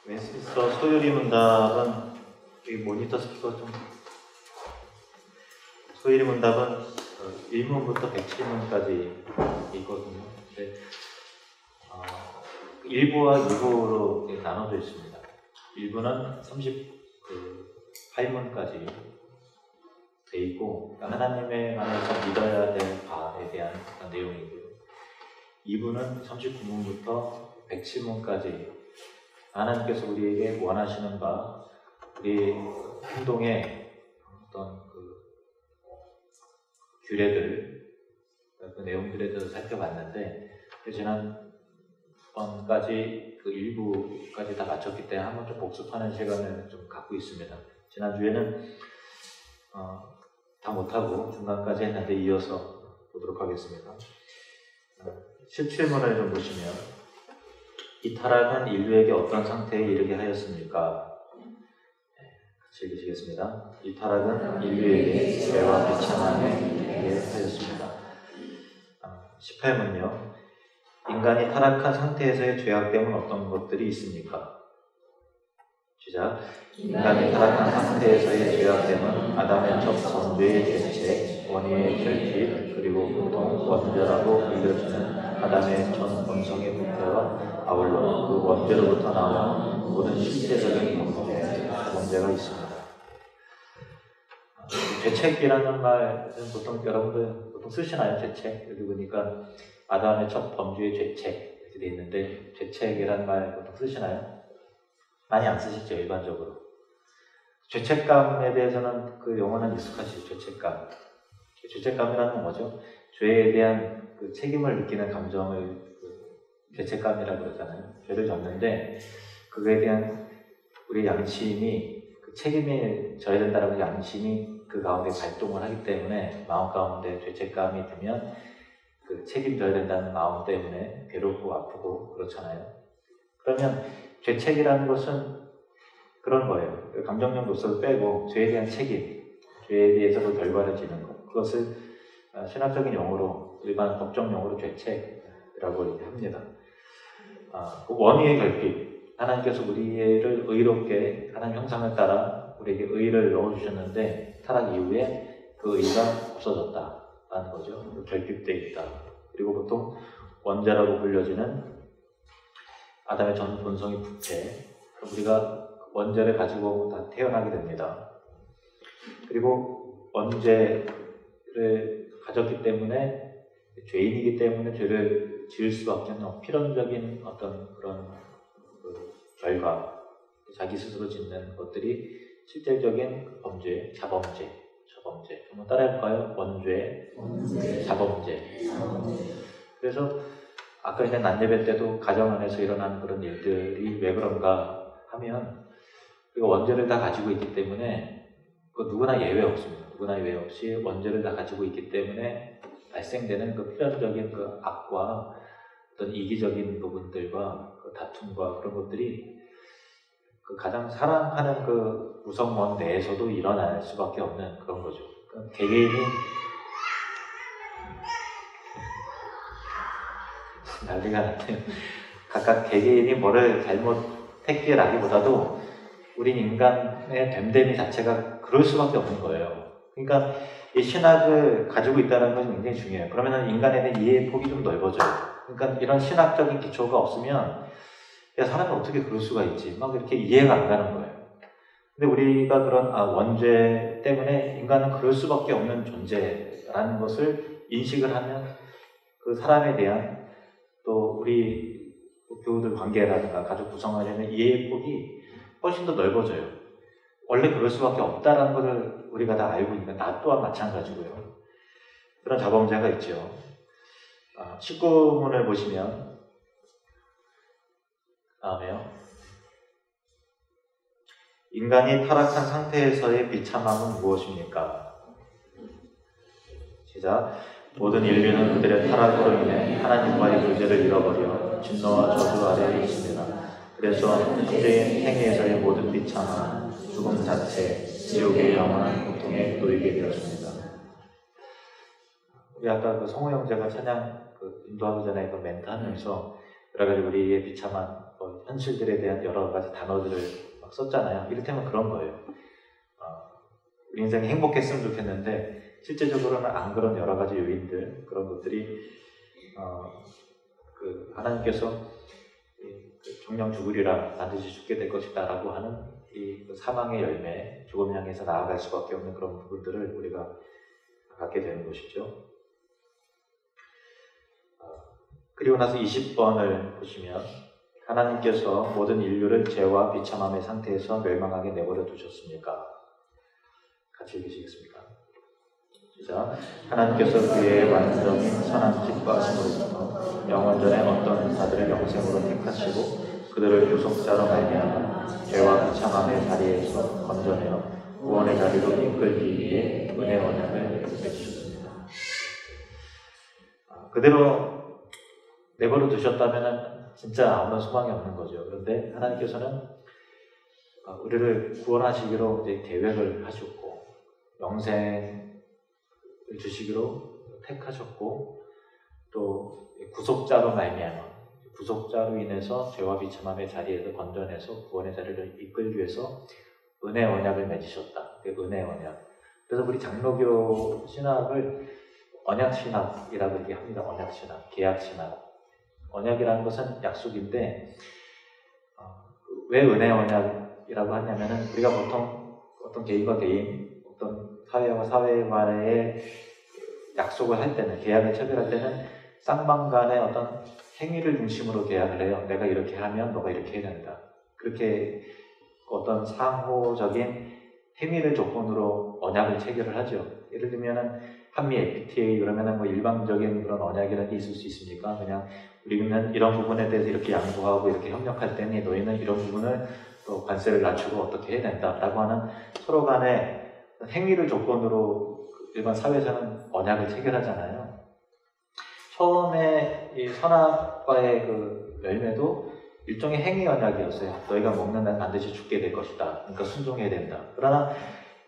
웨스트민스터 소요리 문답은 이 모니터 스피커 좀 소요리 문답은 1문부터 107문까지 있거든요. 근데 1부와 2부로 나눠져 있습니다. 1부는 38문까지 돼 있고 하나님의 만에서 믿어야 될 바에 대한 내용이고요. 2부는 39문부터 107문까지 하나님께서 우리에게 원하시는 바, 우리 행동의 어떤 규례들, 그 내용들에 대해서 살펴봤는데, 지난번까지 그 1부까지 다 마쳤기 때문에 한번 좀 복습하는 시간을 좀 갖고 있습니다. 지난주에는 다 못하고 중간까지 했는데 이어서 보도록 하겠습니다. 17문을 좀 보시면, 이 타락은 인류에게 어떤 상태에 이르게 하였습니까? 같이 읽으시겠습니다. 이 타락은 인류에게 죄와 비참함에 이르게 하였습니다. 18문요. 인간이 타락한 상태에서의 죄악됨은 어떤 것들이 있습니까? 시작. 인간이 타락한 상태에서의 죄악됨은 아담의 첫 선죄의 죄책, 원인의 결핍, 그리고 보통 원죄라고 불려지는 아담의 전 본성의 부패와 아울러 그 원죄로부터 나오는 모든 실제적인 문제가 있습니다. 죄책이라는 말은 보통 여러분들 보통 쓰시나요? 죄책? 여기 보니까 아담의 첫 범죄의 죄책 이렇게 돼 있는데 죄책이라는 말 보통 쓰시나요? 많이 안 쓰시죠, 일반적으로. 죄책감에 대해서는 그 용어는 익숙하시죠, 죄책감. 죄책감이라는 건 뭐죠? 죄에 대한 그 책임을 느끼는 감정을 죄책감이라고 그러잖아요. 죄를 졌는데 그거에 대한 우리 양심이 그 책임이 져야 된다는 양심이 그 가운데 발동을 하기 때문에 마음 가운데 죄책감이 들면 그 책임져야 된다는 마음 때문에 괴롭고 아프고 그렇잖아요. 그러면 죄책이라는 것은 그런 거예요. 감정적 요소를 빼고 죄에 대한 책임, 죄에 대해서 그 결과를 지는 것, 그것을 신학적인 용어로 일반 법정 용어로 죄책이라고 합니다. 그 원의의 결핍, 하나님께서 우리를 의롭게 하나님 형상을 따라 우리에게 의를 넣어주셨는데 타락 이후에 그 의가 없어졌다라는 거죠. 결핍되어 있다. 그리고 보통 원죄라고 불려지는 아담의 전 본성이 부패, 우리가 원죄를 가지고 다 태어나게 됩니다. 그리고 원죄를 가졌기 때문에 죄인이기 때문에 죄를 지을 수밖에 없는 필연적인 어떤 그런 결과, 자기 스스로 짓는 것들이 실질적인 범죄, 자범죄. 한번 따라해볼까요? 원죄, 자범죄. 그래서 아까 이제 난예배 때도 가정 안에서 일어나는 그런 일들이 왜 그런가 하면 우리가 원죄를 다 가지고 있기 때문에 그 누구나 예외 없습니다. 누구나 예외 없이 원죄를 다 가지고 있기 때문에 발생되는 그 필연적인 그 악과 어떤 이기적인 부분들과 그 다툼과 그런 것들이 그 가장 사랑하는 그 구성원 내에서도 일어날 수밖에 없는 그런 거죠. 그러니까 개개인이 난리가 났네요. 각각 개개인이 뭐를 잘못했기라기보다도 우린 인간의 됨됨이 자체가 그럴 수밖에 없는 거예요. 그러니까 이 신학을 가지고 있다는 것이 굉장히 중요해요. 그러면 인간에 대한 이해의 폭이 좀 넓어져요. 그러니까 이런 신학적인 기초가 없으면 야, 사람이 어떻게 그럴 수가 있지? 막 이렇게 이해가 안 가는 거예요. 근데 우리가 그런 원죄 때문에 인간은 그럴 수밖에 없는 존재라는 것을 인식을 하면 그 사람에 대한 또 우리 교우들 관계라든가 가족 구성하려는 이해의 폭이 훨씬 더 넓어져요. 원래 그럴 수밖에 없다는 것을 우리가 다 알고 있는 나 또한 마찬가지고요. 그런 자범죄가 있죠. 19문을 보시면 다음에요. 인간이 타락한 상태에서의 비참함은 무엇입니까? 시작. 모든 인류는 그들의 타락으로 인해 하나님과의 교제를 잃어버려 진노와 저주 아래에 있습니다. 그래서 현재의 행위에서의 모든 비참함, 죽음 자체, 지옥의 영원한 고통에 놓이게 되었습니다. 우리 아까 그 성호 형제가 찬양 인도하기 전에 그 멘트 하면서 여러 가지 우리의 비참한 현실들에 대한 여러 가지 단어들을 막 썼잖아요. 이를테면 그런 거예요. 우리 인생이 행복했으면 좋겠는데 실제적으로는 안 그런 여러 가지 요인들, 그런 것들이 하나님께서 정령 죽으리라 반드시 죽게 될 것이다 라고 하는 이 사망의 열매, 죽음을 향해서 나아갈 수밖에 없는 그런 부분들을 우리가 갖게 되는 것이죠. 그리고 나서 20번을 보시면 하나님께서 모든 인류를 죄와 비참함의 상태에서 멸망하게 내버려 두셨습니까? 같이 읽으시겠습니까? 시작. 하나님께서 그의 완전히 선한 기뻐하심으로부터 영원전에 어떤 자들을 영생으로 택하시고 그들을 구속자로 말미암아 죄와 비참함의 자리에서 건져내어 구원의 자리로 이끌기 위해 은혜 언약을 맺으셨습니다. 그대로 내버려 두셨다면 진짜 아무런 소망이 없는 거죠. 그런데 하나님께서는 우리를 구원하시기로 이제 계획을 하셨고 영생을 주시기로 택하셨고 또 구속자로 말미암아 구속자로 인해서 죄와 비참함의 자리에서 건져내서 구원의 자리를 이끌기 위해서 은혜 언약을 맺으셨다. 은혜 언약. 그래서 우리 장로교 신학을 언약 신학이라고 얘기합니다. 언약 신학, 계약 신학. 언약이라는 것은 약속인데 왜 은혜 언약이라고 하냐면은 우리가 보통 어떤 개인과 개인, 어떤 사회와 사회 간의 약속을 할 때는, 계약을 체결할 때는 쌍방 간의 어떤 행위를 중심으로 계약을 해요. 내가 이렇게 하면 너가 이렇게 해야 된다. 그렇게 어떤 상호적인 행위를 조건으로 언약을 체결을 하죠. 예를 들면은 한미 FTA 그러면은 뭐 일방적인 그런 언약이라는 게 있을 수 있습니까? 그냥 우리는 이런 부분에 대해서 이렇게 양보하고 이렇게 협력할 때니 너희는 이런 부분을 또 관세를 낮추고 어떻게 해야 된다라고 하는 서로 간의 행위를 조건으로 일반 사회에서는 언약을 체결하잖아요. 처음에 이 선악과의 그 열매도 일종의 행위 언약이었어요. 너희가 먹는 날 반드시 죽게 될 것이다. 그러니까 순종해야 된다. 그러나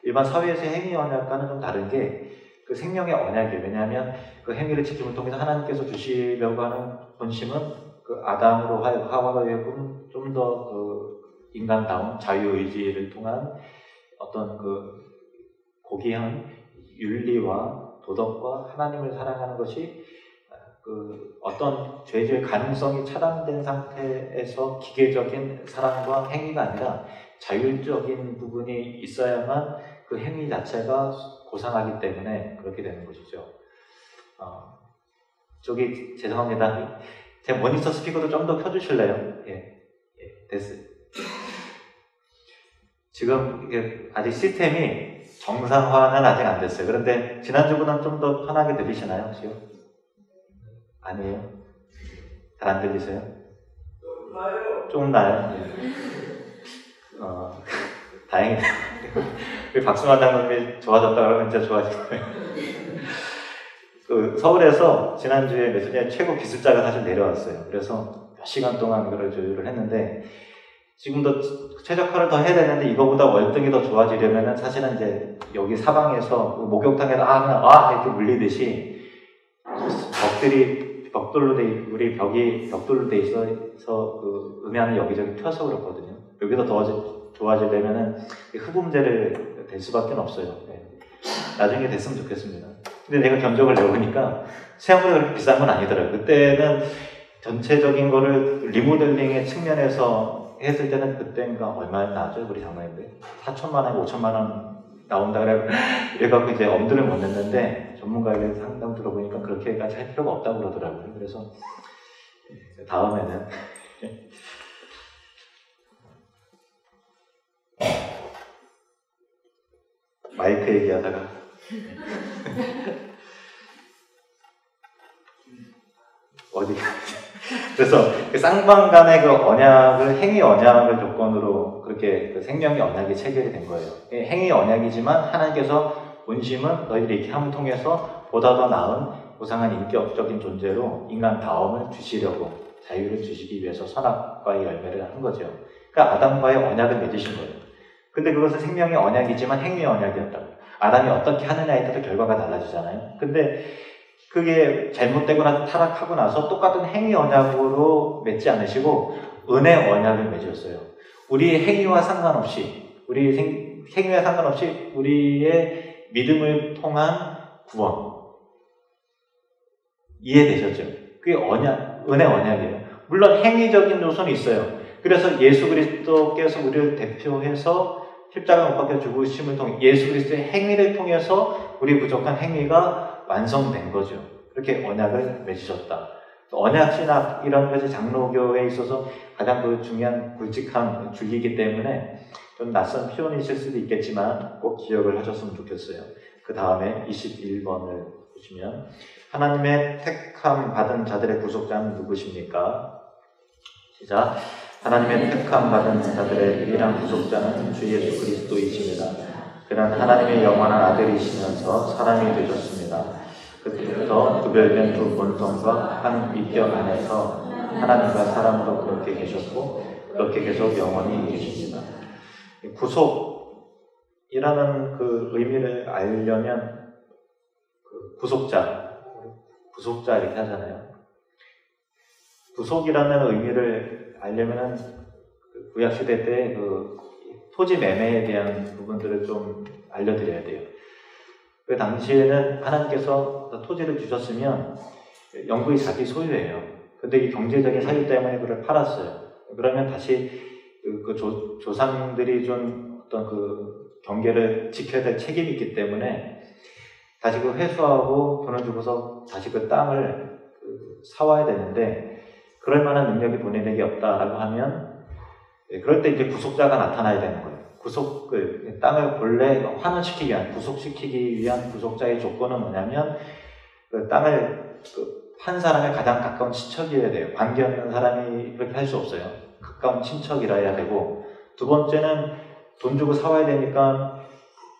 일반 사회에서의 행위 언약과는 좀 다른 게 그 생명의 언약이에요. 왜냐하면 그 행위를 지킴을 통해서 하나님께서 주시려고 하는 본심은 그 아담으로 하와로 하여금 좀 더 그 인간다운 자유의지를 통한 어떤 그 고귀한 윤리와 도덕과 하나님을 사랑하는 것이 그 어떤 죄의 가능성이 차단된 상태에서 기계적인 사랑과 행위가 아니라 자율적인 부분이 있어야만 그 행위 자체가 고상하기 때문에 그렇게 되는 것이죠. 저기 죄송합니다. 제 모니터 스피커도 좀 더 켜주실래요? 예, 됐어요. 지금 이게 아직 시스템이 정상화는 아직 안 됐어요. 그런데 지난주보다는 좀 더 편하게 들리시나요? 혹시요? 아니에요? 잘 안 들리세요? 좀 나요? 다행이네요. 박수만 장로님이 좋아졌다 그러면 진짜 좋아질 거예요. 그 서울에서 지난주에 메소디의 최고 기술자가 사실 내려왔어요. 그래서 몇 시간 동안 그걸 조율을 했는데 지금도 최적화를 더 해야 되는데 이거보다 월등히 더 좋아지려면은 사실은 이제 여기 사방에서 그 목욕탕에서 이렇게 물리듯이 벽돌로 우리 벽이 벽돌로 돼 있어서 그 음향을 여기저기 펴서 그렇거든요. 여기서 더 좋아지려면은 흡음재를 댈 수밖에 없어요. 네. 나중에 됐으면 좋겠습니다. 근데 내가 견적을 내보니까 생각보다 그렇게 비싼 건 아니더라고요. 그때는 전체적인 거를 리모델링의 측면에서 했을 때는 그때인가 얼마나 나죠? 우리 장로님들 4천만 원, 5천만 원 나온다 그래갖고 이제 엄두를 못 냈는데 전문가에게 상담 들어보니까 그렇게까지 할 필요가 없다고 그러더라고요. 그래서 다음에는 마이크 얘기하다가 어디가 그래서 그 쌍방 간의 그 언약을 행위 언약을 조건으로 그렇게 그 생명의 언약이 체결이 된 거예요. 행위 언약이지만 하나님께서 본심은 너희들이 이렇게 함을 통해서 보다 더 나은 고상한 인격적인 존재로 인간다움을 주시려고 자유를 주시기 위해서 선악과의 열매를 한 거죠. 그러니까 아담과의 언약을 맺으신 거예요. 근데 그것은 생명의 언약이지만 행위의 언약이었다고. 아담이 어떻게 하느냐에 따라 결과가 달라지잖아요. 근데 그게 잘못되거나 타락하고 나서 똑같은 행위 언약으로 맺지 않으시고 은혜 언약을 맺었어요. 우리의 행위와 상관없이, 행위와 상관없이 우리의 믿음을 통한 구원. 이해되셨죠? 그게 은혜 언약이에요. 물론 행위적인 요소는 있어요. 그래서 예수 그리스도께서 우리를 대표해서 십자가 못 박혀 죽으심을 통해 예수 그리스도의 행위를 통해서 우리 부족한 행위가 완성된 거죠. 그렇게 언약을 맺으셨다. 언약 신학이라는 것이 장로교에 있어서 가장 중요한 굵직한 줄기이기 때문에 좀 낯선 표현이실 수도 있겠지만 꼭 기억을 하셨으면 좋겠어요. 그 다음에 21번을 보시면 하나님의 택함 받은 자들의 구속자는 누구십니까? 시작. 하나님의 택함 받은 자들의 유일한 구속자는 주 예수 그리스도이십니다. 그는 하나님의 영원한 아들이시면서 사람이 되셨습니다. 그때부터 구별된 두 본성과 한 위격 안에서 하나님과 사람으로 그렇게 계셨고 그렇게 계속 영원히 계십니다. 구속이라는 그 의미를 알려면 구속자 이렇게 하잖아요. 구속이라는 의미를 알려면은 구약시대 때 토지 매매에 대한 부분들을 좀 알려드려야 돼요. 그 당시에는 하나님께서 토지를 주셨으면 영구히 자기 소유예요. 근데 이 경제적인 사유 때문에 그걸 팔았어요. 그러면 다시 조상들이 준 어떤 경계를 지켜야 될 책임이 있기 때문에 다시 회수하고 돈을 주고서 다시 그 땅을 사와야 되는데 그럴 만한 능력이 본인에게 없다라고 하면 그럴 때 이제 구속자가 나타나야 되는 거예요. 땅을 본래 환원시키기 위한, 구속시키기 위한 구속자의 조건은 뭐냐면 그 땅을 판 사람의 가장 가까운 친척이어야 돼요. 관계 없는 사람이 그렇게 할 수 없어요. 가까운 친척이라야 되고, 두 번째는 돈 주고 사와야 되니까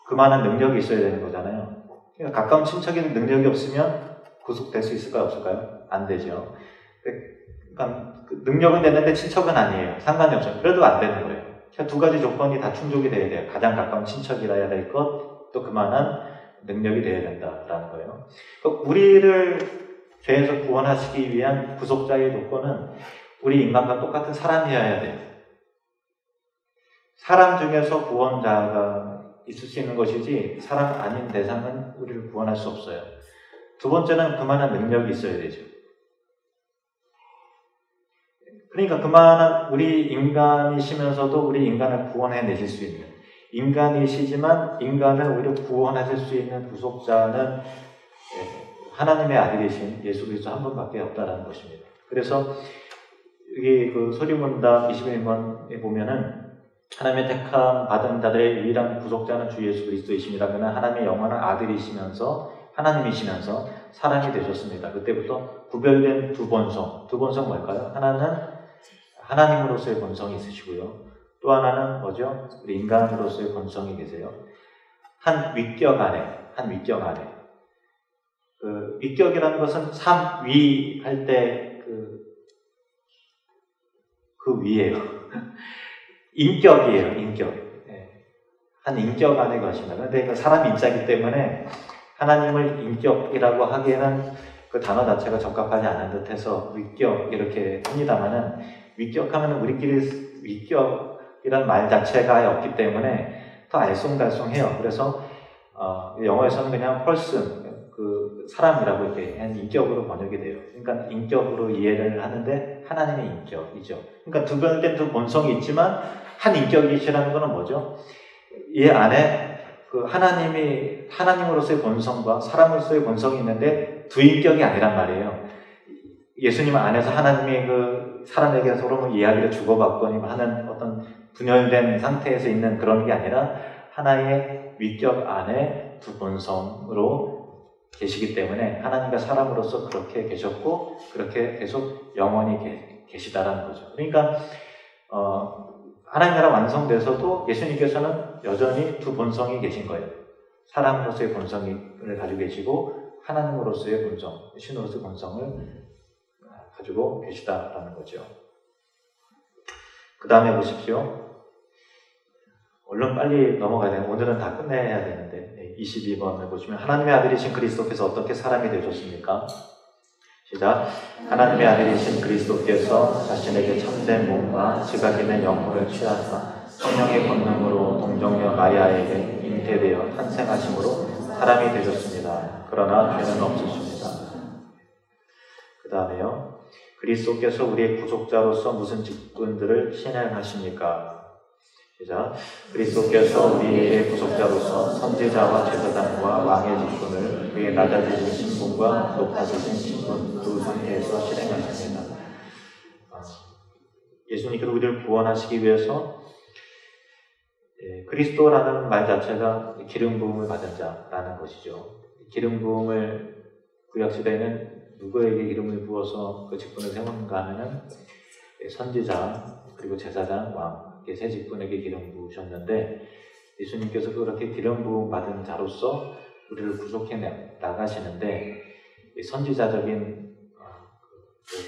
그만한 능력이 있어야 되는 거잖아요. 그러니까 가까운 친척이 능력이 없으면 구속될 수 있을까요? 없을까요? 안 되죠. 그러니까 능력은 되는데 친척은 아니에요. 상관이 없어요. 그래도 안 되는 거예요. 두 가지 조건이 다 충족이 돼야 돼요. 가장 가까운 친척이라야 될 것, 또 그만한 능력이 돼야 된다라는 거예요. 우리를 죄에서 구원하시기 위한 구속자의 조건은 우리 인간과 똑같은 사람이어야 돼요. 사람 중에서 구원자가 있을 수 있는 것이지 사람 아닌 대상은 우리를 구원할 수 없어요. 두 번째는 그만한 능력이 있어야 되죠. 그러니까 그만한 우리 인간이시면서도 우리 인간을 구원해내실 수 있는 인간이시지만 인간을 오히려 구원하실 수 있는 구속자는 하나님의 아들이신 예수 그리스도 한 분밖에 없다라는 것입니다. 그래서 여기 소리문답 21번에 보면은 하나님의 택함 받은 자들의 유일한 구속자는 주 예수 그리스도이십니다. 그는 하나님의 영원한 아들이시면서 하나님이시면서 사람이 되셨습니다. 그때부터 구별된 두 본성 뭘까요? 하나는 하나님으로서의 본성이 있으시고요. 또 하나는 뭐죠? 우리 인간으로서의 본성이 계세요. 한 위격 안에. 위격이라는 것은 삼위 할 때 그 위예요. 인격이에요, 인격. 한 인격 안에 거신다. 그런데 사람 인자이기 때문에 하나님을 인격이라고 하기에는 그 단어 자체가 적합하지 않은 듯해서 위격 이렇게 합니다만은 위격하면 우리끼리 위격이라는 말 자체가 아예 없기 때문에 더 알쏭달쏭해요. 그래서 영어에서는 그냥 person, 사람이라고 이렇게 인격으로 번역이 돼요. 그러니까 인격으로 이해를 하는데 하나님의 인격이죠. 그러니까 구별된 두 본성이 있지만 한 인격이시라는 것은 뭐죠? 이 안에 하나님으로서의 본성과 사람으로서의 본성이 있는데 두 인격이 아니란 말이에요. 예수님 안에서 하나님이 사람에게 서로 이야기를 주고받거니 하는 어떤 분열된 상태에서 있는 그런 게 아니라 하나의 위격 안에 두 본성으로 계시기 때문에 하나님과 사람으로서 그렇게 계셨고 그렇게 계속 영원히 계시다라는 거죠. 그러니까 하나님 나라 완성돼서도 예수님께서는 여전히 두 본성이 계신 거예요. 사람으로서의 본성을 가지고 계시고 하나님으로서의 본성, 신으로서의 본성을 가지고 계시다라는 거죠. 그 다음에 보십시오. 얼른 빨리 넘어가야 돼요. 오늘은 다 끝내야 되는데 22번을 보시면 하나님의 아들이신 그리스도께서 어떻게 사람이 되셨습니까? 시작. 하나님의 아들이신 그리스도께서 자신에게 참된 몸과 지각인의 영혼을 취하사 성령의 권능으로 동정녀 마리아에게 잉태되어 탄생하심으로 사람이 되셨습니다. 그러나 죄는 없으십니다. 그 다음에요. 그리스도께서 우리의 구속자로서 무슨 직분들을 실행하십니까? 시작. 그리스도께서 우리의 구속자로서 선지자와 제사장과 왕의 직분을 그의 낮아지신 신분과 높아지신 신분 두 상태에서 실행하십니다. 예수님께서 우리를 구원하시기 위해서 그리스도라는 말 자체가 기름 부음을 받은 자라는 것이죠. 기름 부음을 구약시대에는 누구에게 기름을 부어서 그 직분을 세운가 하면은 선지자 그리고 제사장 왕 세 직분에게 기름 부으셨는데 예수님께서 그렇게 기름 부음 받은 자로서 우리를 구속해 나가시는데 선지자적인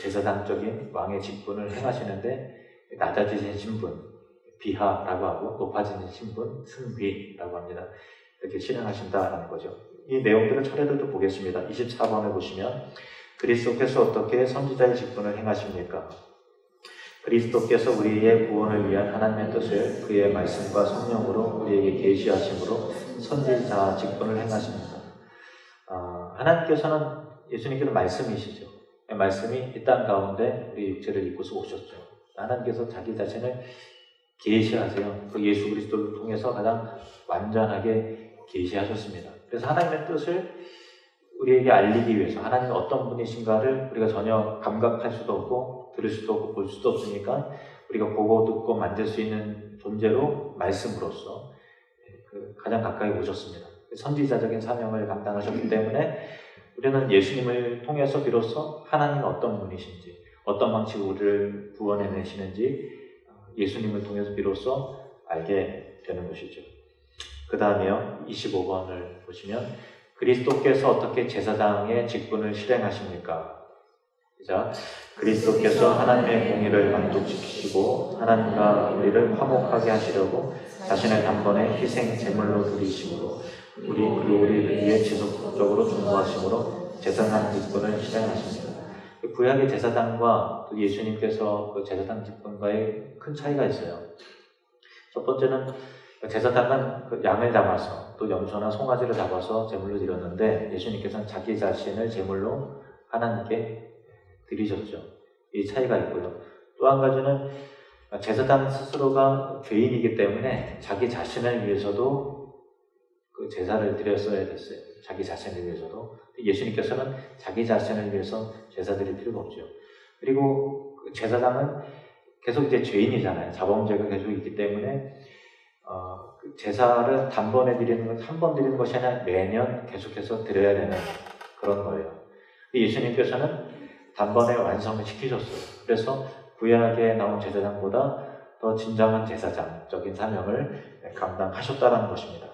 제사장적인 왕의 직분을 행하시는데 낮아지신 신분 비하라고 하고 높아지는 신분 승비라고 합니다. 이렇게 실행하신다라는 거죠. 이 내용들을 차례로 좀 보겠습니다. 24번을 보시면 그리스도께서 어떻게 선지자의 직분을 행하십니까? 그리스도께서 우리의 구원을 위한 하나님의 뜻을 그의 말씀과 성령으로 우리에게 계시하심으로 선지자 직분을 행하십니다. 하나님께서는 예수님께서 말씀이시죠. 말씀이 이 땅 가운데 우리 육체를 입고서 오셨죠. 하나님께서 자기 자신을 계시하세요. 그 예수 그리스도를 통해서 가장 완전하게 계시하셨습니다. 그래서 하나님의 뜻을 우리에게 알리기 위해서 하나님이 어떤 분이신가를 우리가 전혀 감각할 수도 없고 들을 수도 없고 볼 수도 없으니까 우리가 보고 듣고 만질 수 있는 존재로 말씀으로써 가장 가까이 오셨습니다. 선지자적인 사명을 감당하셨기 때문에 우리는 예수님을 통해서 비로소 하나님이 어떤 분이신지 어떤 방식으로 우리를 구원해내시는지 예수님을 통해서 비로소 알게 되는 것이죠. 그 다음에요. 25번을 보시면 그리스도께서 어떻게 제사장의 직분을 실행하십니까? 자, 그리스도께서 하나님의 공의를 만족시키시고 하나님과 우리를 화목하게 하시려고 자신의 단번에 희생 제물로 드리심으로 우리를 위해 지속적으로 중보하심으로 제사장 직분을 실행하십니다. 구약의 제사장과 예수님께서 그 제사장 직분과의 큰 차이가 있어요. 첫 번째는 제사장은 양을 잡아서 또 염소나 송아지를 잡아서 제물로 드렸는데 예수님께서는 자기 자신을 제물로 하나님께 드리셨죠. 이 차이가 있고요. 또 한 가지는 제사장 스스로가 죄인이기 때문에 자기 자신을 위해서도 그 제사를 드렸어야 됐어요. 자기 자신을 위해서도. 예수님께서는 자기 자신을 위해서 제사 드릴 필요가 없죠. 그리고 제사장은 계속 이제 죄인이잖아요. 자범죄가 계속 있기 때문에 제사를 단번에 드리는 건 한 번 드리는 것이 아니라 매년 계속해서 드려야 되는 그런 거예요. 예수님께서는 단번에 완성을 시키셨어요. 그래서 구약에 나온 제사장보다 더 진정한 제사장적인 사명을 감당하셨다는 것입니다.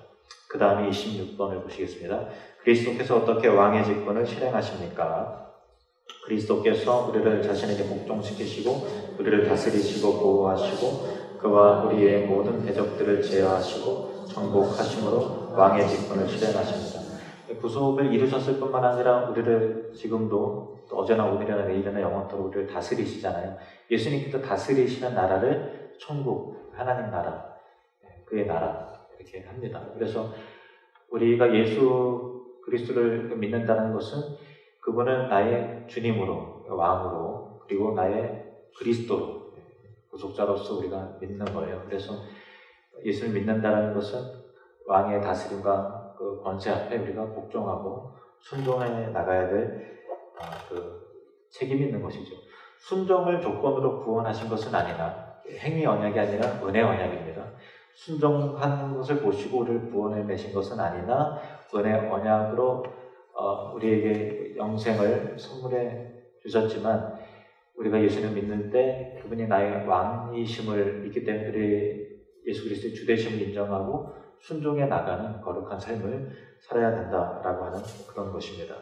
그 다음에 26번을 보시겠습니다. 그리스도께서 어떻게 왕의 직분을 실행하십니까? 그리스도께서 우리를 자신에게 복종시키시고 우리를 다스리시고 보호하시고 그와 우리의 모든 대적들을 제어하시고 정복하심으로 왕의 직분을 실행하십니다. 구속을 이루셨을 뿐만 아니라 우리를 지금도 어제나 오늘이나 내일이나 영원토록 우리를 다스리시잖아요. 예수님께서 다스리시는 나라를 천국, 하나님 나라, 그의 나라 이렇게 합니다. 그래서 우리가 예수 그리스도를 믿는다는 것은 그분은 나의 주님으로, 왕으로, 그리고 나의 그리스도로, 구속자로서 우리가 믿는 거예요. 그래서 예수를 믿는다는 것은 왕의 다스림과 그 권세 앞에 우리가 복종하고 순종해 나가야 될 책임이 있는 것이죠. 순종을 조건으로 구원하신 것은 아니라 행위 언약이 아니라 은혜 언약입니다. 순종한 것을 보시고 우리를 구원해 내신 것은 아니나 은혜 언약으로 우리에게 영생을 선물해 주셨지만 우리가 예수를 믿는 때 그분이 나의 왕이심을 믿기 때문에 우리 예수 그리스도의 주되심을 인정하고 순종해 나가는 거룩한 삶을 살아야 된다라고 하는 그런 것입니다.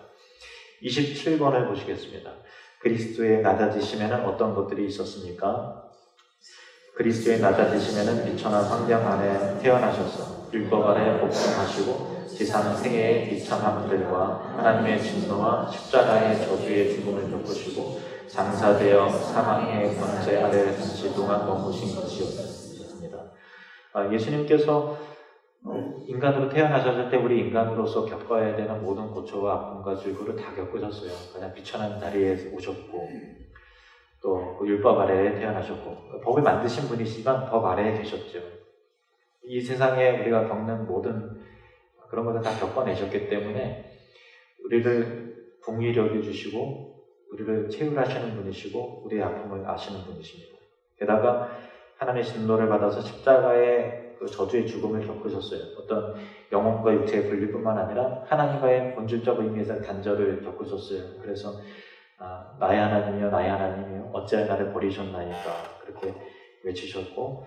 27번을 보시겠습니다. 그리스도의 낮아지심에는 어떤 것들이 있었습니까? 그리스도의 낮아지심에는 비천한 환경 안에 태어나셔서 율법 아래 복종하시고 지상 생애의 비참함들과 하나님의 진노와 십자가의 저주의 죽음을 겪으시고 장사되어 사망의 권세 아래 3시 동안 머무신 것이었습니다. 예수님께서 인간으로 태어나셨을 때 우리 인간으로서 겪어야 되는 모든 고초와 아픔과 질고를 다 겪으셨어요. 그냥 비천한 자리에 오셨고 또 그 율법 아래에 태어나셨고 법을 만드신 분이시지만 법 아래에 계셨죠. 이 세상에 우리가 겪는 모든 그런 것을 다 겪어내셨기 때문에 우리를 긍휼히 여겨주시고 우리를 체휼하시는 분이시고 우리의 아픔을 아시는 분이십니다. 게다가 하나님의 진노를 받아서 십자가의 그 저주의 죽음을 겪으셨어요. 어떤 영혼과 육체의 분리뿐만 아니라 하나님과의 본질적 의미에서 단절을 겪으셨어요. 그래서 나의 하나님이여 나의 하나님이여 어찌하여 나를 버리셨나이까 그렇게 외치셨고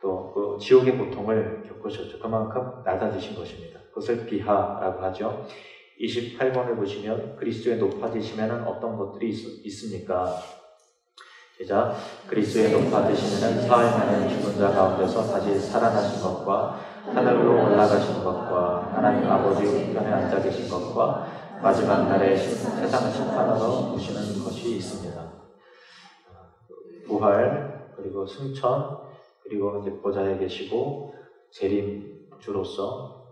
또 그 지옥의 고통을 겪으셨죠. 그만큼 낮아지신 것입니다. 그것을 비하라고 하죠. 28번을 보시면 그리스도에 높아지시면 어떤 것들이 있습니까? 시작. 그리스도에 높아지시면 사흘 만에 죽은 자 가운데서 다시 살아나신 것과 하늘로 올라가신 것과 하나님 아버지 우편에 앉아 계신 것과 마지막 날에 세상을 심판하러 오시는 것이 있습니다. 부활 그리고 승천 그리고 이제 보좌에 계시고 재림주로서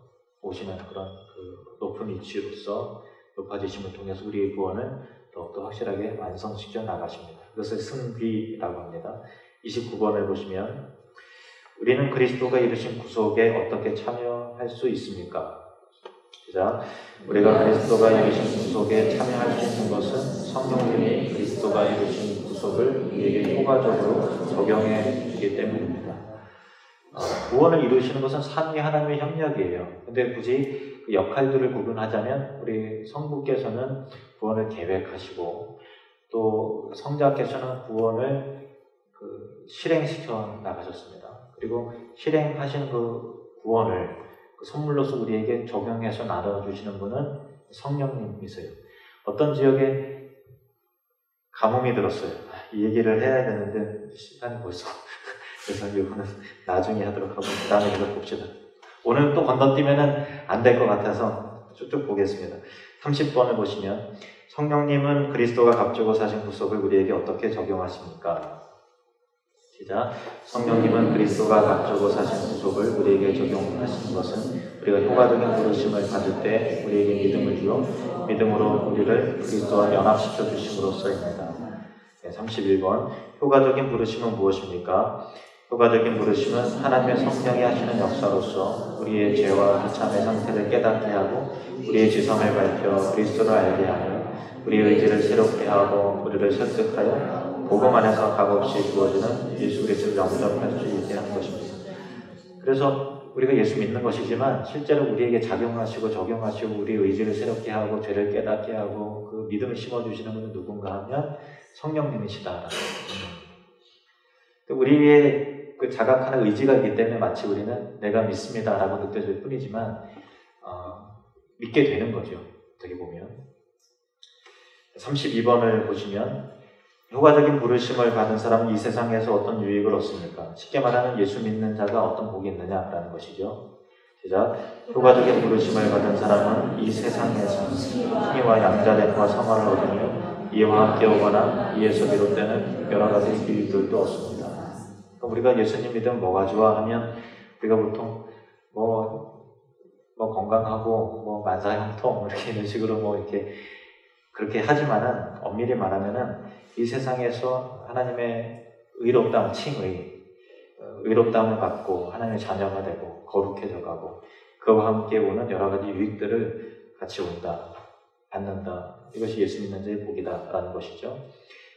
오시는 그런 그 높은 위치로서 높아지심을 통해서 우리의 구원을 더욱더 확실하게 완성시켜 나가십니다. 그것을 승비라고 합니다. 29번을 보시면 우리는 그리스도가 이루신 구속에 어떻게 참여할 수 있습니까? 시작. 우리가 그리스도가 이루신 구속에 참여할 수 있는 것은 성령님이 그리스도가 이루신 구속을 우리에게 효과적으로 적용해 주기 때문입니다. 구원을 이루시는 것은 삼위 하나님의 협력이에요. 근데 굳이 그 역할들을 구분하자면 우리 성부께서는 구원을 계획하시고 또 성자께서는 구원을 실행시켜 나가셨습니다. 그리고 실행하신 그 구원을 선물로서 우리에게 적용해서 나눠주시는 분은 성령님이세요. 어떤 지역에 가뭄이 들었어요. 이 얘기를 해야 되는데 시간이 벌써 그래서 이거는 나중에 하도록 하고 그 다음에 계속 봅시다. 오늘 또 건너뛰면 안 될 것 같아서 쭉 보겠습니다. 30번을 보시면 성령님은 그리스도가 값주고 사신 구속을 우리에게 어떻게 적용하십니까? 시작. 성령님은 그리스도가 값주고 사신 구속을 우리에게 적용하시는 것은 우리가 효과적인 부르심을 받을 때 우리에게 믿음을 주어 믿음으로 우리를 그리스도와 연합시켜 주심으로써입니다. 31번 효과적인 부르심은 무엇입니까? 효과적인 부르심은 하나님의 성령이 하시는 역사로서 우리의 죄와 비참의 상태를 깨닫게 하고 우리의 지성을 밝혀 그리스도를 알게 하며 우리의 의지를 새롭게 하고 우리를 설득하여 복음 안에서 값없이 주어지는 예수 그리스도를 영접할 수 있게 하는 것입니다. 그래서 우리가 예수 믿는 것이지만 실제로 우리에게 작용하시고 적용하시고 우리의 의지를 새롭게 하고 죄를 깨닫게 하고 그 믿음을 심어주시는 분은 누군가 하면 성령님이시다. 우리의 그 자각하는 의지가 있기 때문에 마치 우리는 내가 믿습니다라고 느껴질 뿐이지만 믿게 되는 거죠. 어떻게 보면 32번을 보시면 효과적인 부르심을 받은 사람은 이 세상에서 어떤 유익을 얻습니까? 쉽게 말하면 예수 믿는 자가 어떤 복이 있느냐라는 것이죠. 시작. 효과적인 부르심을 받은 사람은 이 세상에서 승리와 양자됨과 성화를 얻으며 이와 함께 오거나 이에서 비롯되는 여러 가지 유익들도 얻습니다. 우리가 예수님 믿으면 뭐가 좋아 하면 우리가 보통 뭐 건강하고 만사형통 이렇게 이런 식으로 이렇게 그렇게 하지만은 엄밀히 말하면은 이 세상에서 하나님의 의롭다움 칭의 의롭다움을 받고 하나님의 자녀가 되고 거룩해져 가고 그와 함께 오는 여러 가지 유익들을 같이 온다 받는다. 이것이 예수 믿는 자의 복이다라는 것이죠.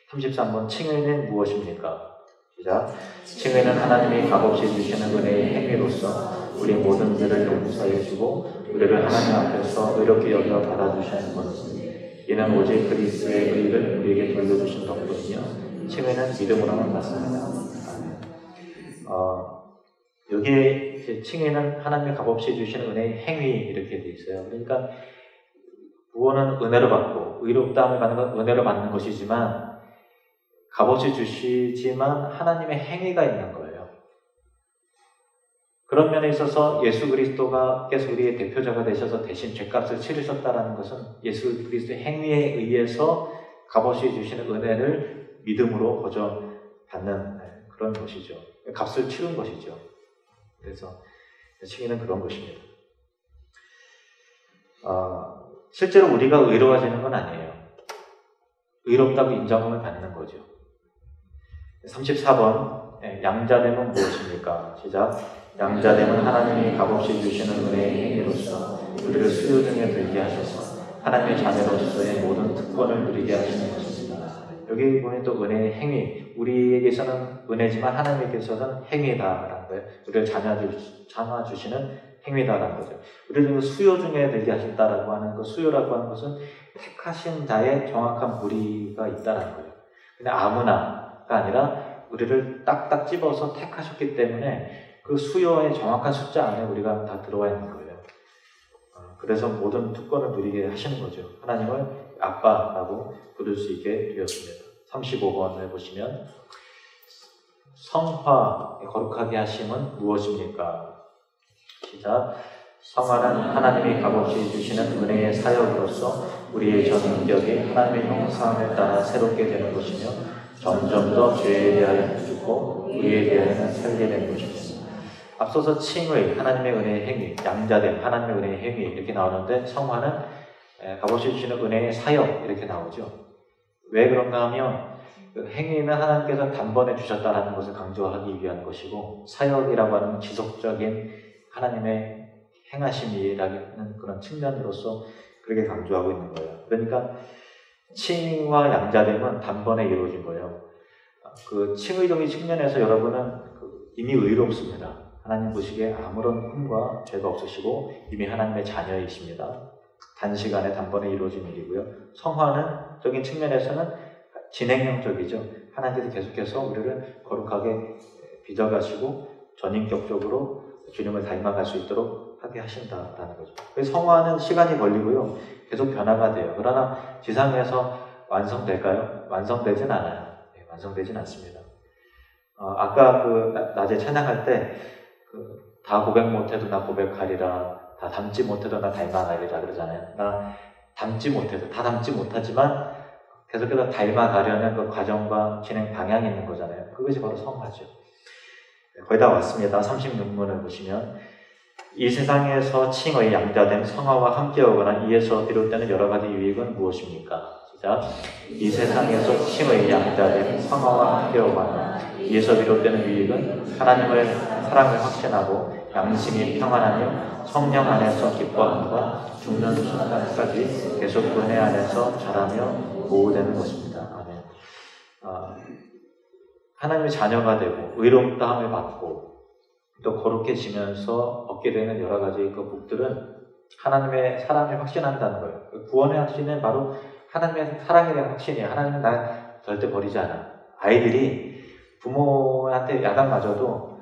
33번 칭의는 무엇입니까? 시작. 칭의는 하나님이 값없이 주시는 은혜의 행위로서 우리 모든 죄를 용서해주고 우리를 하나님 앞에서 의롭게 여겨 받아주시는 것입니다. 이는 오직 그리스도의 의를 우리에게 돌려주신 덕분이며 칭의는 믿음으로만 받습니다. 여기에 칭의는 하나님이 값없이 주시는 은혜의 행위 이렇게 돼 있어요. 그러니까 구원은 은혜로 받고 의롭다함을 받는 건 은혜로 받는 것이지만 값없이 주시지만 하나님의 행위가 있는 거예요. 그런 면에 있어서 예수 그리스도께서 우리의 대표자가 되셔서 대신 죄값을 치르셨다는 것은 예수 그리스도의 행위에 의해서 값없이 주시는 은혜를 믿음으로 거저 받는 그런 것이죠. 값을 치른 것이죠. 그래서 칭의는 그런 것입니다. 실제로 우리가 의로워지는 건 아니에요. 의롭다고 인정을 받는 거죠. 34번 양자됨은 무엇입니까? 시작. 양자됨은 하나님이 값없이 주시는 은혜의 행위로서 우리를 수요 중에 들게 하셔서 하나님의 자녀로서의 모든 특권을 누리게 하시는 것입니다. 여기 보면 또 은혜의 행위, 우리에게서는 은혜지만 하나님께서는 행위다라는 거예요. 우리를 자녀 주시는 행위다라는 거죠. 우리를 수요 중에 들게 하셨다라고 하는 그 수요라고 하는 것은 택하신 자의 정확한 무리가 있다라는 거예요. 그냥 아무나가 아니라 우리를 딱딱 집어서 택하셨기 때문에 그 수요의 정확한 숫자 안에 우리가 다 들어와 있는 거예요. 그래서 모든 특권을 누리게 하시는 거죠. 하나님을 아빠라고 부를 수 있게 되었습니다. 35번을 보시면 성화, 거룩하게 하심은 무엇입니까? 시작. 성화는 하나님이 값없이 주시는 은혜의 사역으로서 우리의 전 인격이 하나님의 형상에 따라 새롭게 되는 것이며 점점 더 죄에 대하여는 죽고 의에 대하여는 살게 되는 것입니다. 앞서서 칭의, 하나님의 은혜의 행위, 양자됨, 하나님의 은혜의 행위 이렇게 나오는데 성화는 값없이 주시는 은혜의 사역 이렇게 나오죠. 왜 그런가 하면 그 행위는 하나님께서 단번에 주셨다는 것을 강조하기 위한 것이고 사역이라고 하는 지속적인 하나님의 행하심이라는 그런 측면으로서 그렇게 강조하고 있는 거예요. 그러니까 칭의와 양자됨은 단번에 이루어진 거예요. 그 칭의적인 측면에서 여러분은 이미 의롭습니다. 하나님 보시기에 아무런 흠과 죄가 없으시고 이미 하나님의 자녀이십니다. 단시간에 단번에 이루어진 일이고요. 성화는적인 측면에서는 진행형적이죠. 하나님께서 계속해서 우리를 거룩하게 빚어가시고 전인격적으로 주님을 닮아갈 수 있도록 하게 하신다라는 거죠. 그래서 성화는 시간이 걸리고요. 계속 변화가 돼요. 그러나 지상에서 완성될까요? 완성되진 않아요. 완성되진 않습니다. 아까 낮에 찬양할 때 다 고백 못해도 나 고백하리라, 다 닮지 못해도 나 닮아가리라 그러잖아요. 나 닮지 못해도, 다 닮지 못하지만 계속해서 닮아가려는 그 과정과 진행 방향이 있는 거잖아요. 그것이 바로 성화죠. 거의 다 왔습니다. 36문을 보시면 이 세상에서 칭의 양자된 성화와 함께하거나 이에서 비롯되는 여러 가지 유익은 무엇입니까? 시작. 이 세상에서 칭의 양자된 성화와 함께하거나 이에서 비롯되는 유익은 하나님의 사랑을 확신하고 양심이 평안하며 성령 안에서 기뻐함과 죽는 순간까지 계속 은혜 안에서 자라며 보호되는 것입니다. 아멘. 하나님의 자녀가 되고 의롭다함을 받고 또 거룩해지면서 얻게 되는 여러 가지 그 복들은 하나님의 사랑을 확신한다는 거예요. 구원의 확신은 바로 하나님의 사랑에 대한 확신이에요. 하나님은 날 절대 버리지 않아. 아이들이 부모한테 야단 맞아도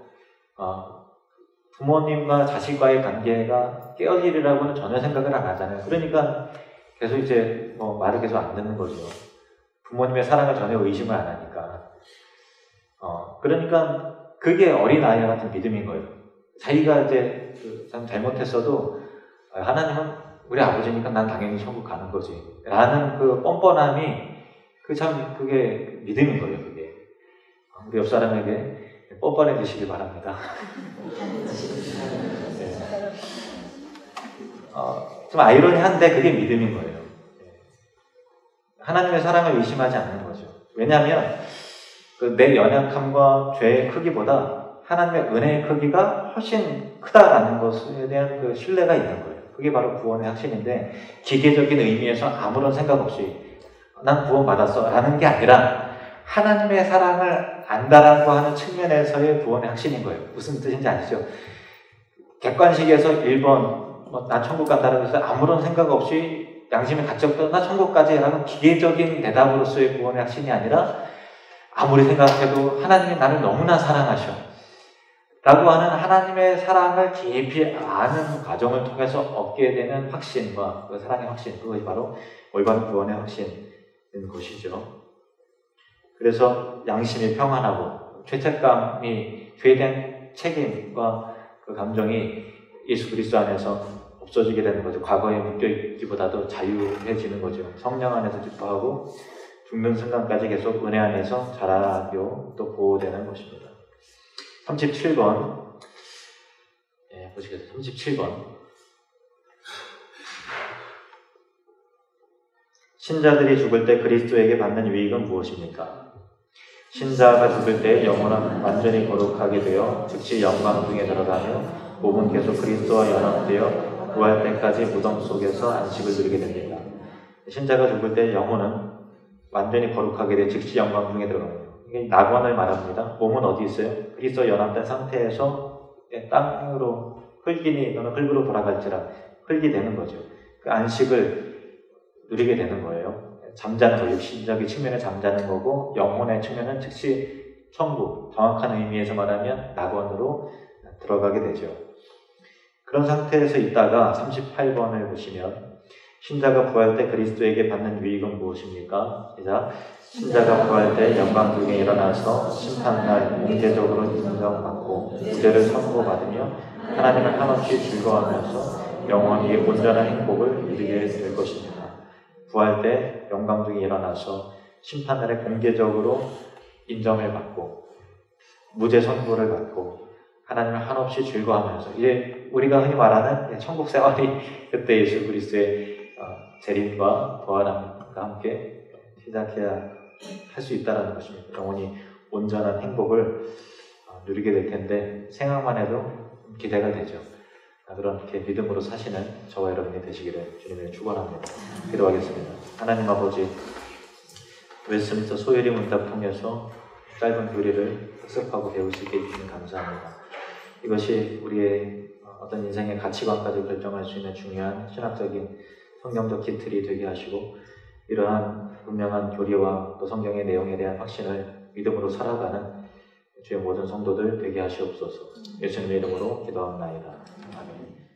부모님과 자식과의 관계가 깨어지리라고는 전혀 생각을 안 하잖아요. 그러니까 계속 이제 말을 계속 안 듣는 거죠. 부모님의 사랑을 전혀 의심을 안 하니까. 그러니까 그게 어린아이 같은 믿음인 거예요. 자기가 이제 참 잘못했어도 하나님은 우리 아버지니까 난 당연히 천국 가는 거지 라는 그 뻔뻔함이 그게 믿음인 거예요. 그게 우리 옆 사람에게 뻔뻔해지시기 바랍니다. 네. 좀 아이러니한데 그게 믿음인 거예요. 하나님의 사랑을 의심하지 않는 거죠. 왜냐하면 내 연약함과 죄의 크기보다 하나님의 은혜의 크기가 훨씬 크다라는 것에 대한 그 신뢰가 있는 거예요. 그게 바로 구원의 확신인데 기계적인 의미에서 아무런 생각 없이 난 구원받았어 라는 게 아니라 하나님의 사랑을 안다라고 하는 측면에서의 구원의 확신인 거예요. 무슨 뜻인지 아시죠? 객관식에서 1번 난 천국 간다라고 해서 아무런 생각 없이 양심이 갇혔던 나 천국 가지 라는 기계적인 대답으로서의 구원의 확신이 아니라 아무리 생각해도 하나님이 나를 너무나 사랑하셔 라고 하는 하나님의 사랑을 깊이 아는 과정을 통해서 얻게 되는 확신과 그 사랑의 확신, 그것이 바로 올바른 구원의 확신인 것이죠. 그래서 양심이 평안하고 죄책감이 죄에 대한 책임과 그 감정이 예수 그리스도 안에서 없어지게 되는 거죠. 과거에 묶여있기보다도 자유해지는 거죠. 성령 안에서 기뻐하고 죽는 순간까지 계속 은혜 안에서 자라요 또 보호되는 것입니다. 37번 보시겠어요? 37번 신자들이 죽을 때 그리스도에게 받는 유익은 무엇입니까? 신자가 죽을 때 영혼은 완전히 거룩하게 되어 즉시 영광 중에 들어가며 몸은 계속 그리스도와 연합되어 부활 때까지 무덤 속에서 안식을 누리게 됩니다. 신자가 죽을 때 영혼은 완전히 거룩하게 되어 즉시 영광 중에 들어갑니다. 이게 낙원을 말합니다. 몸은 어디 있어요? 그리스도와 연합된 상태에서 땅으로 흙이니 또는 흙으로 돌아갈지라 흙이 되는 거죠. 그 안식을 누리게 되는 거예요. 잠자는 거, 육신적인 측면에 잠자는 거고 영혼의 측면은 즉시 천국, 정확한 의미에서 말하면 낙원으로 들어가게 되죠. 그런 상태에서 있다가 38번을 보시면 신자가 부활 때 그리스도에게 받는 유익은 무엇입니까? 신자가 부활 때 영광 중에 일어나서 심판날 공개적으로 인정받고 구제를 선고받으며 하나님을 한없이 즐거워하면서 영원히 온전한 행복을 누리게 될 것입니다. 부활 때 영광 중에 일어나서 심판날에 공개적으로 인정을 받고 무죄 선고를 받고 하나님을 한없이 즐거워하면서 이제 우리가 흔히 말하는 천국 생활이 그때 예수 그리스도의 재림과 부활함과 함께 시작해야 할 수 있다는 것입니다. 영원히 온전한 행복을 누리게 될 텐데 생각만 해도 기대가 되죠. 그렇게 믿음으로 사시는 저와 여러분이 되시기를 주님을 축원합니다. 기도하겠습니다. 하나님 아버지, 웨스트민스터 소요리 문답 통해서 짧은 교리를 학습하고 배울 수 있게 해주시면 감사합니다. 이것이 우리의 어떤 인생의 가치관까지 결정할 수 있는 중요한 신학적인 성경적 기틀이 되게 하시고 이러한 분명한 교리와 또 성경의 내용에 대한 확신을 믿음으로 살아가는 주의 모든 성도들 되게 하시옵소서. 예수님의 이름으로 기도합니다. 아멘.